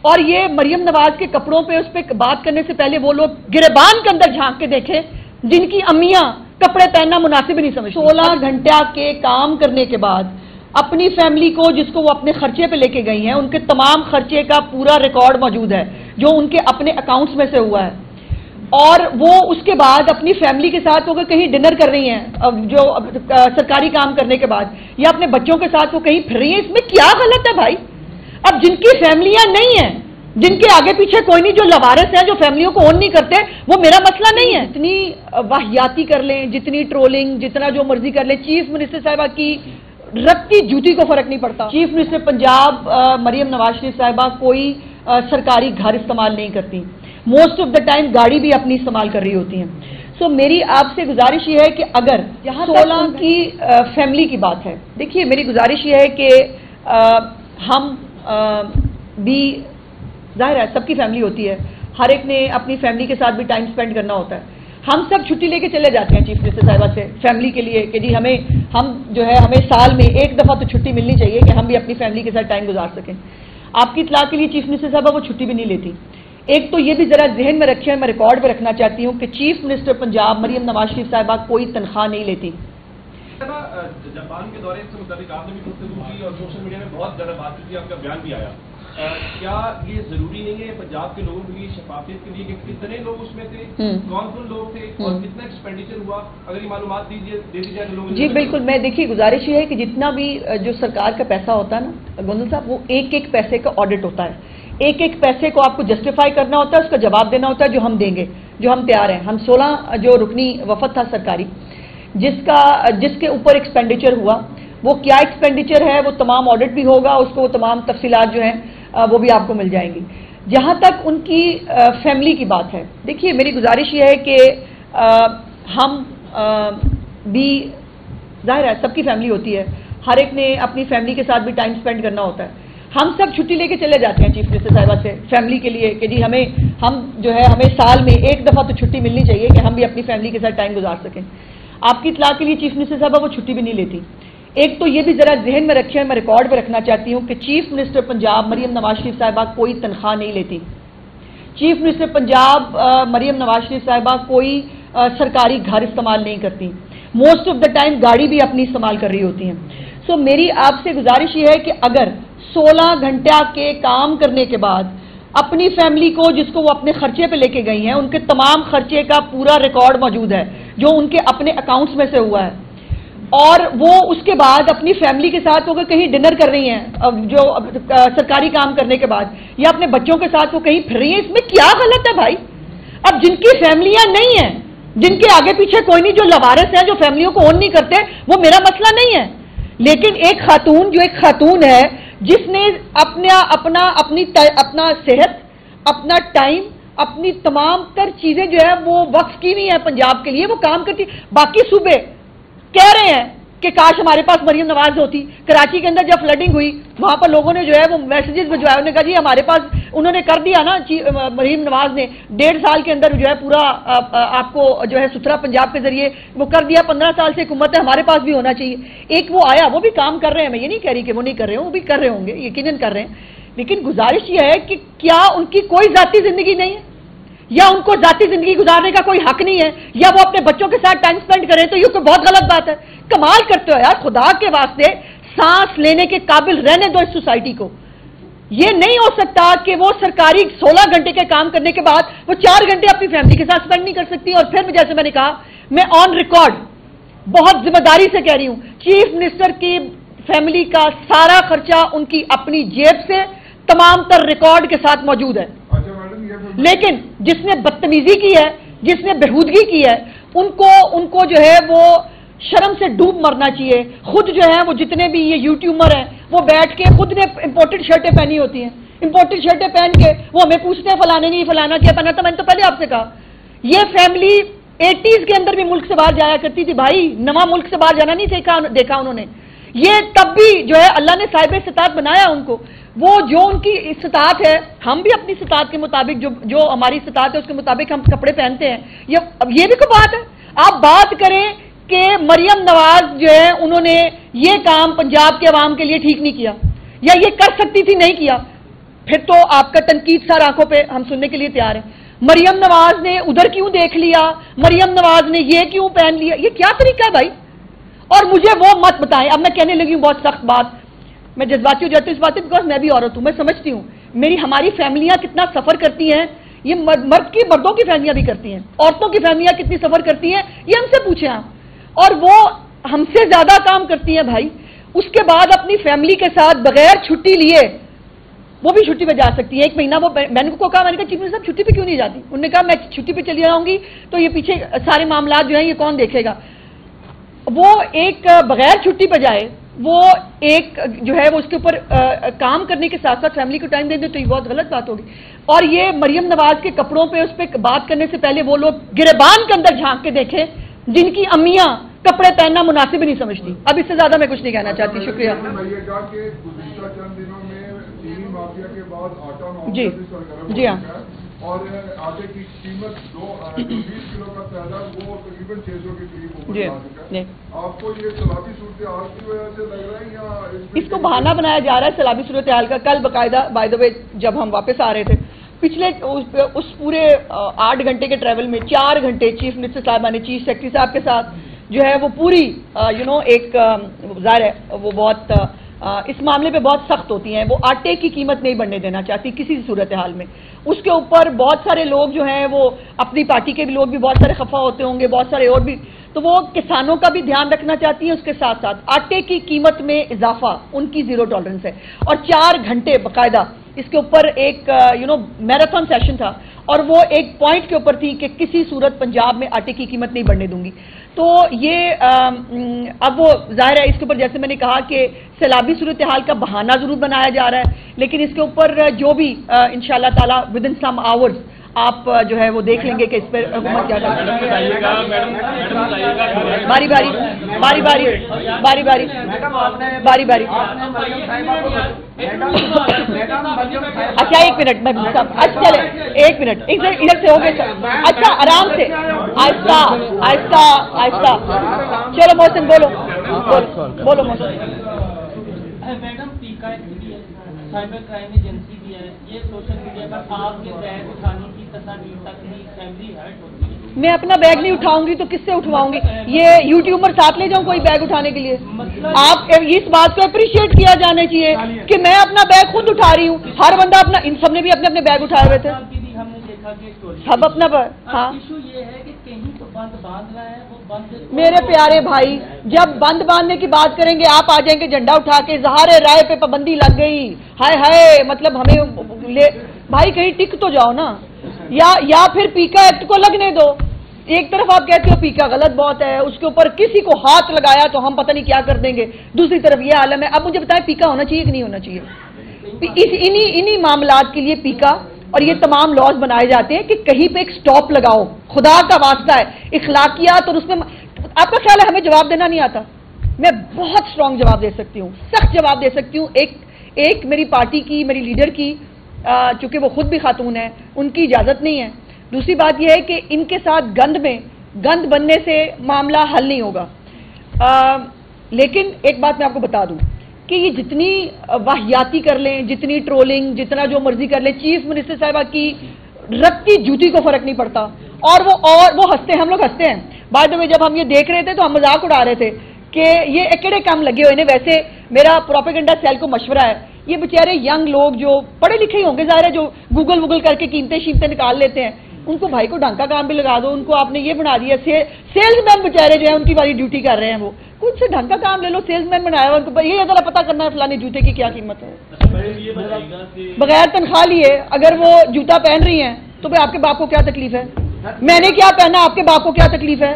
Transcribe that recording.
اور یہ مریم نواز کے کپڑوں پہ اس پہ بات کرنے سے پہلے وہ لوگ گریبان کے اندر جھانک کے دیکھیں جن کی امیاں کپڑے پہننا مناسب نہیں سمجھتی. 16 گھنٹہ کے کام کرنے کے بعد اپنی فیملی کو جس کو وہ اپنے خرچے پہ لے کے گئی ہیں ان کے تمام خرچے کا پورا ریکارڈ موجود ہے جو ان کے اپنے اکاؤنٹس میں سے ہوا ہے, اور وہ اس کے بعد اپنی فیملی کے ساتھ وہ کہیں ڈنر کر رہی ہیں جو سرکاری کام کرنے کے بعد, یا اپنے بچوں کے ساتھ وہ کہیں پھر رہی ہیں. اس میں کیا غلط ہے بھائی؟ اب جن کی فیملیاں نہیں ہیں, جن کے آگے پیچھے کوئی نہیں, جو لوارث ہیں, جو فیملیوں کو اون نہیں کرتے, وہ میرا مسئلہ نہیں ہے. جتنی واہیاتی کر لیں, جتنی ٹرولنگ, جتنا جو مرضی کر لیں, چیف منسٹر صاحبہ کی رتی جوتی کو فرق نہیں پڑتا. چیف منسٹر پنجاب مریم نواز شریف صاحبہ کوئی سرکاری گھر استعمال نہیں کرتی, موسٹ آف دا ٹائم گاڑی بھی اپنی استعمال کر رہی ہوتی ہیں. سو میری آپ سے گزارش یہ ہے کہ اگر جہاں 16 کی فیملی کی بات ہے, دیکھیے میری گزارش یہ ہے کہ ہم بھی, ظاہر ہے سب کی فیملی ہوتی ہے, ہر ایک نے اپنی فیملی کے ساتھ بھی ٹائم سپینڈ کرنا ہوتا ہے. ہم سب چھٹی لے کے چلے جاتے ہیں چیف منسٹر صاحبہ سے فیملی کے لیے کہ جی ہمیں سال میں ایک دفعہ تو چھٹی ملنی چاہیے کہ ہم بھی اپنی فیملی کے ساتھ ٹائم گزار سکیں. آپ کی اطلاع کے لیے چیف منسٹر صاحبہ وہ چھٹی بھی نہیں لیتی. ایک تو یہ بھی ذرا ذہن میں رکھیں, میں ریکارڈ پہ رکھنا چاہتی ہوں کہ چیف منسٹر پنجاب مریم نواز شریف صاحبہ کوئی تنخواہ نہیں لیتی. جاپان کے دورے سے متعلق آپ نے بھی گفتگو کی اور سوشل میڈیا میں بہت زیادہ بات کی, آپ کا بیان بھی آیا. کیا یہ ضروری نہیں ہے پنجاب کے لوگوں کے لیے شفافیت کے لیے کہ کتنے لوگ اس میں تھے, کون کون لوگ تھے اور کتنا ایکسپینڈیچر ہوا, اگر یہ معلومات دے دی جائے تو لوگوں. جی بالکل, میں دیکھیے گزارش یہ ہے کہ جتنا بھی جو سرکار کا پیسہ ہوتا ہے نا گوندل صاحب, وہ ایک ایک پیسے کا آڈٹ ہوتا ہے. ایک ایک پیسے کو آپ کو جسٹیفائی کرنا ہوتا ہے, اس کا جواب دینا ہوتا ہے جو ہم دیں گے, جو ہم تیار ہیں. ہم 16 جو رکنی وفد تھا سرکاری جس کے اوپر ایکسپینڈیچر ہوا, وہ کیا ایکسپینڈیچر ہے وہ تمام آڈٹ بھی ہوگا, اس کو وہ تمام تفصیلات جو ہیں وہ بھی آپ کو مل جائیں گی. جہاں تک ان کی فیملی کی بات ہے, دیکھیے میری گزارش یہ ہے کہ ہم بھی, ظاہر ہے سب کی فیملی ہوتی ہے, ہر ایک نے اپنی فیملی کے ساتھ بھی ٹائم سپینڈ کرنا ہوتا ہے. ہم سب چھٹی لے کے چلے جاتے ہیں چیف منسٹر صاحبہ سے فیملی کے لیے کہ جی ہمیں سال میں ایک دفعہ تو چھٹی ملنی چاہیے کہ ہم بھی اپنی فیملی کے ساتھ ٹائم گزار سکیں. آپ کی اطلاع کے لیے چیف منسٹر صاحبہ وہ چھٹی بھی نہیں لیتی. ایک تو یہ بھی ذرا ذہن میں رکھیں, میں ریکارڈ پہ رکھنا چاہتی ہوں کہ چیف منسٹر پنجاب مریم نواز شریف صاحبہ کوئی تنخواہ نہیں لیتی. چیف منسٹر پنجاب مریم نواز شریف صاحبہ کوئی سرکاری گھر استعمال نہیں کرتی, موسٹ آف دا ٹائم گاڑی بھی اپنی استعمال کر رہی ہوتی ہیں. سو میری آپ سے گزارش یہ ہے کہ اگر 16 گھنٹہ کے کام کرنے کے بعد اپنی فیملی کو جس کو وہ اپنے خرچے پہ لے کے گئی ہیں ان کے تمام خرچے کا پورا ریکارڈ موجود ہے جو ان کے اپنے اکاؤنٹس میں سے ہوا ہے, اور وہ اس کے بعد اپنی فیملی کے ساتھ وہ کہیں ڈنر کر رہی ہیں جو سرکاری کام کرنے کے بعد, یا اپنے بچوں کے ساتھ وہ کہیں پھر رہی ہیں. اس میں کیا غلط ہے بھائی؟ اب جن کی فیملیاں نہیں ہیں, جن کے آگے پیچھے کوئی نہیں, جو لوارث ہیں, جو فیملیوں کو اون نہیں کرتے, وہ میرا مسئلہ نہیں ہے. لیکن ایک خاتون ہے جس نے اپنا صحت, اپنا ٹائم, اپنی تمام تر چیزیں جو ہے وہ وقف کی ہوئی ہیں پنجاب کے لیے, وہ کام کرتی. باقی صوبے کہہ رہے ہیں کہ کاش ہمارے پاس مریم نواز ہوتی. کراچی کے اندر جب فلڈنگ ہوئی وہاں پر لوگوں نے جو ہے وہ میسیجز بھجوائے, انہوں نے کہا جی ہمارے پاس, انہوں نے کر دیا نا مریم نواز نے 1.5 سال کے اندر جو ہے پورا آپ کو جو ہے ستھرا پنجاب کے ذریعے وہ کر دیا. 15 سال سے حکومت ہے, ہمارے پاس بھی ہونا چاہیے. ایک وہ آیا, وہ بھی کام کر رہے ہیں, میں یہ نہیں کہہ رہی کہ وہ نہیں کر رہے ہوں, وہ بھی کر رہے ہوں گے, یقیناً کر رہے ہیں. لیکن گزارش یہ ہے کہ کیا ان کی کوئی ذاتی زندگی نہیں ہے, یا ان کو ذاتی زندگی گزارنے کا کوئی حق نہیں ہے, یا وہ اپنے بچوں کے ساتھ ٹائم سپینڈ کریں, تو یہ کوئی بہت غلط بات ہے. کمال کرتے ہو یار, خدا کے واسطے سانس لینے کے قابل رہنے دو اس سوسائٹی کو. یہ نہیں ہو سکتا کہ وہ سرکاری 16 گھنٹے کے کام کرنے کے بعد وہ 4 گھنٹے اپنی فیملی کے ساتھ سپینڈ نہیں کر سکتی. اور پھر جیسے میں نے کہا, میں آن ریکارڈ بہت ذمہ داری سے کہہ رہی ہوں, چیف منسٹر کی فیملی کا سارا خرچہ ان کی اپنی جیب سے تمام تر ریکارڈ کے ساتھ موجود ہے. لیکن جس نے بدتمیزی کی ہے, جس نے بےہودگی کی ہے, ان کو جو ہے وہ شرم سے ڈوب مرنا چاہیے. خود جو ہے وہ جتنے بھی یہ یوٹیوبر ہیں وہ بیٹھ کے خود نے امپورٹڈ شرٹیں پہنی ہوتی ہیں, امپورٹڈ شرٹیں پہن کے وہ ہمیں پوچھتے ہیں فلانے نہیں فلانا کیا پہنا تھا. میں نے تو پہلے آپ سے کہا یہ فیملی 80s کے اندر بھی ملک سے باہر جایا کرتی تھی بھائی, نواں ملک سے باہر جانا نہیں دیکھا انہوں نے. یہ تب بھی جو ہے اللہ نے صاحب استطاعت بنایا ان کو, وہ جو ان کی استطاعت ہے, ہم بھی اپنی استطاعت کے مطابق جو ہماری استطاعت ہے اس کے مطابق ہم کپڑے پہنتے ہیں. یہ بھی کوئی بات ہے؟ آپ بات کریں کہ مریم نواز جو ہے انہوں نے یہ کام پنجاب کے عوام کے لیے ٹھیک نہیں کیا, یا یہ کر سکتی تھی نہیں کیا. پھر تو آپ کا تنقید سر آنکھوں پہ ہم سننے کے لیے تیار ہیں. مریم نواز نے ادھر کیوں دیکھ لیا, مریم نواز نے یہ کیوں پہن لیا, یہ کیا طریقہ ہے بھائی؟ اور مجھے وہ مت بتائیں. اب میں کہنے لگی ہوں بہت سخت بات, میں جذباتی ہو جاتی ہوں اس بات پہ, بیکاز میں بھی عورت ہوں, میں سمجھتی ہوں ہماری فیملیاں کتنا سفر کرتی ہیں. یہ مردوں کی فیملیاں بھی کرتی ہیں, عورتوں کی فیملیاں کتنی سفر کرتی ہیں یہ ہم سے پوچھیں آپ. اور وہ ہم سے زیادہ کام کرتی ہیں بھائی. اس کے بعد اپنی فیملی کے ساتھ بغیر چھٹی لیے وہ بھی چھٹی پہ جا سکتی ہے. 1 مہینہ وہ میں نے کو کہا, میں نے کہا چیف منسٹر صاحب چھٹی پہ کیوں نہیں جاتی؟ انہوں نے کہا میں چھٹی پہ چلی جاؤں گی تو یہ پیچھے سارے معاملات جو ہیں یہ کون دیکھے گا. وہ ایک بغیر چھٹی پہ جائے, وہ ایک جو ہے وہ اس کے اوپر کام کرنے کے ساتھ ساتھ فیملی کو ٹائم دے دے, تو یہ بہت غلط بات ہوگی. اور یہ مریم نواز کے کپڑوں پہ اس پہ بات کرنے سے پہلے وہ لوگ گریبان کے اندر جھانک کے دیکھیں جن کی امیاں کپڑے پہننا مناسب ہی نہیں سمجھتی. اب اس سے زیادہ میں کچھ نہیں کہنا چاہتی. شکریہ. جی جی ہاں, اور آٹے کی قیمت 20 کلو کا تعداد وہ تقریباً 600 کے قریب جی. آپ کو یہ سیلابی صورتحال کی وجہ سے لگ رہا ہے یا اس کو بہانہ بنایا جا رہا ہے سیلابی صورتحال کا؟ کل باقاعدہ بائی دا وے جب ہم واپس آ رہے تھے پچھلے اس پورے 8 گھنٹے کے ٹریول میں 4 گھنٹے چیف منسٹر صاحبہ نے چیف سیکرٹری صاحب کے ساتھ جو ہے وہ پوری ایک ظاہر ہے وہ بہت اس معاملے پہ بہت سخت ہوتی ہیں. وہ آٹے کی قیمت نہیں بڑھنے دینا چاہتی کسی صورتحال میں. اس کے اوپر بہت سارے لوگ جو ہیں وہ اپنی پارٹی کے بھی لوگ بھی بہت سارے خفا ہوتے ہوں گے, بہت سارے اور بھی, تو وہ کسانوں کا بھی دھیان رکھنا چاہتی ہیں. اس کے ساتھ ساتھ آٹے کی قیمت میں اضافہ ان کی 0 ٹالرنس ہے. اور 4 گھنٹے باقاعدہ اس کے اوپر ایک میراتھن سیشن تھا, اور وہ ایک پوائنٹ کے اوپر تھی کہ کسی صورت پنجاب میں آٹے کی قیمت نہیں بڑھنے دوں گی. تو یہ اب وہ ظاہر ہے اس کے اوپر جیسے میں نے کہا کہ سیلابی صورتحال کا بہانہ ضرور بنایا جا رہا ہے, لیکن اس کے اوپر جو بھی انشاءاللہ تعالی ود ان سم آورز آپ جو ہے وہ دیکھ لیں گے کہ اس پر حکومت کیا کرتی ہے. باری باری باری باری باری باری باری باری اچھا 1 منٹ میں اچھا چلے 1 منٹ ادھر سے ہو گئے. اچھا آرام سے آہستہ آہستہ آہستہ. چلو محسن بولو بولو Mohsin. Madam PECA cyber crime agency بھی ہے, یہ سوشل میڈیا پر آپ کے بیگ اٹھانے کی تصاویر تک بھی فیملی ہرٹ ہوتی ہے. میں اپنا بیگ نہیں اٹھاؤں گی تو کس سے اٹھواؤں گی؟ یہ یوٹیوبر ساتھ لے جاؤں کوئی بیگ اٹھانے کے لیے؟ آپ اس بات کو اپریشیٹ کیا جانا چاہیے کہ میں اپنا بیگ خود اٹھا رہی ہوں. ہر بندہ اپنا, ان سب نے بھی اپنے اپنے بیگ اٹھائے ہوئے تھے, سب اپنا. ہاں ایشو یہ ہے کہ کہیں تو بند باندھ رہا ہے, وہ بند. میرے پیارے بھائی, جب بند باندھنے کی بات کریں گے آپ آ جائیں گے جھنڈا اٹھا کے اظہار رائے پہ پابندی لگ گئی, ہائے ہائے, مطلب ہمیں بھائی کہیں ٹک تو جاؤ نا, یا پھر پیکا ایکٹ کو لگنے دو. ایک طرف آپ کہتے ہو پیکا غلط بہت ہے, اس کے اوپر کسی کو ہاتھ لگایا تو ہم پتہ نہیں کیا کر دیں گے, دوسری طرف یہ عالم ہے. اب مجھے بتائیں پیکا ہونا چاہیے کہ نہیں ہونا چاہیے؟ انہی معاملات کے لیے پیکا اور یہ تمام لاز بنائے جاتے ہیں کہ کہیں پہ ایک سٹاپ لگاؤ, خدا کا واسطہ ہے. اخلاقیات اور اس میں آپ کا خیال ہے ہمیں جواب دینا نہیں آتا؟ میں بہت اسٹرانگ جواب دے سکتی ہوں, سخت جواب دے سکتی ہوں. ایک میری پارٹی کی, میری لیڈر کی, چونکہ وہ خود بھی خاتون ہیں, ان کی اجازت نہیں ہے. دوسری بات یہ ہے کہ ان کے ساتھ گند بننے سے معاملہ حل نہیں ہوگا. لیکن ایک بات میں آپ کو بتا دوں کہ یہ جتنی واہیاتی کر لیں, جتنی ٹرولنگ, جتنا جو مرضی کر لیں, چیف منسٹر صاحبہ کی رتی جوتی کو فرق نہیں پڑتا. اور وہ ہنستے ہیں, ہم لوگ ہنستے ہیں. بعد میں جب ہم یہ دیکھ رہے تھے تو ہم مذاق اڑا رہے تھے کہ یہ اکیڑے کام لگے ہوئے. ویسے میرا پروپیگنڈا سیل کو مشورہ ہے, یہ بیچارے ینگ لوگ جو پڑھے لکھے ہی ہوں گے ظاہر ہے, جو گوگل کر کے قیمتیں نکال لیتے ہیں, ان کو بھائی کو ڈھنگ کا کام بھی لگا دو. ان کو آپ نے یہ بنا دیا سیلز مین بیچارے جو ہیں ان کی والی ڈیوٹی کر رہے ہیں, وہ کچھ سے ڈھنگ کا کام لے لو. سیلز مین بنایا ہوا, ان کو یہ ذرا پتا کرنا ہے فلانے جوتے کی کیا قیمت ہے. بغیر تنخواہ لیے اگر وہ جوتا پہن رہی ہیں تو بھائی آپ کے باپ کو کیا تکلیف ہے؟ میں نے کیا پہنا, آپ کے باپ کو کیا تکلیف ہے؟